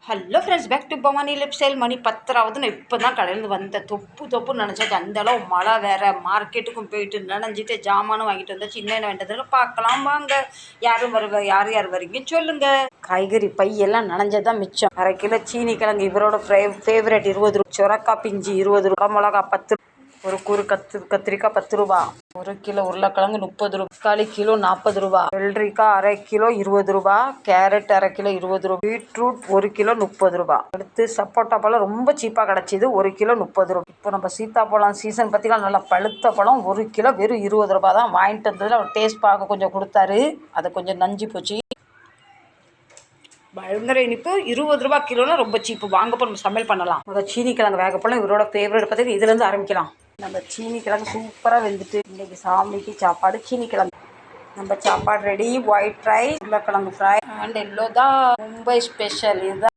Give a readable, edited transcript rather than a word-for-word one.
Hello friends, back to Bhavani life style. மணி 10 நான் இப்போ தான் கடையிலேருந்து வந்தேன். தொப்புன்னு நினச்சாச்சு. அந்தளவு மழை வேறு. மார்க்கெட்டுக்கும் போயிட்டு நனைஞ்சிட்டு ஜாமானும் வாங்கிட்டு வந்தாச்சு. இன்னும் வேண்டதில் பார்க்கலாம் வாங்க. யார் யார் வரீங்க சொல்லுங்கள். காய்கறி பையெல்லாம் நனைஞ்சதான் மிச்சம். 1/2 கிலோ சீனி கிழங்கு இவரோட ஃபேவரட் 20 ரூபா. சுரக்காய் பிஞ்சு 20 ரூபா. மிளகா 10. ஒரு கூறு கத்திரிக்காய் 10 ரூபா. 1 கிலோ உருளைக்கிழங்கு 30 ரூபா. தக்காளி கிலோ 40 ரூபா. வெள்ளரிக்காய் 1/2 கிலோ 20 ரூபா. கேரட் 1/2 கிலோ 20 ரூபா. பீட்ரூட் 1 கிலோ 30 ரூபா. அடுத்து சப்போட்டா பழம் ரொம்ப சீப்பாக கிடச்சிது. 1 கிலோ 30 ரூபா. இப்போ நம்ம சீத்தாப்பழம் சீசன் பார்த்தீங்கன்னா நல்லா பழுத்த பழம் 1 கிலோ வெறும் 20 ரூபா தான். வாங்கிட்டு வந்ததில் அவர் டேஸ்ட் பார்க்க கொஞ்சம் கொடுத்தாரு. அதை கொஞ்சம் நஞ்சு போச்சு. பயங்கர இனிப்பு. 20 ரூபா கிலோனா ரொம்ப சீப்பு. வாங்கப்போ நம்ம சமையல் பண்ணலாம். முதல் சீனி கிழங்கு வேகப்போலாம். இவரோட ஃபேவரட் பார்த்தீங்கன்னா இதுலேருந்து ஆரம்பிக்கலாம். நம்ம சீனி கிழங்கு சூப்பராக வெந்துட்டு இன்றைக்கி சாமிக்கு சாப்பாடு சீனி கிழங்கு. நம்ம சாப்பாடு ரெடி. ஒயிட் ரைஸ், உருளைக்கிழங்கு ஃப்ரை அண்ட் எல்லோ தான் மும்பை ஸ்பெஷல். இதுதான்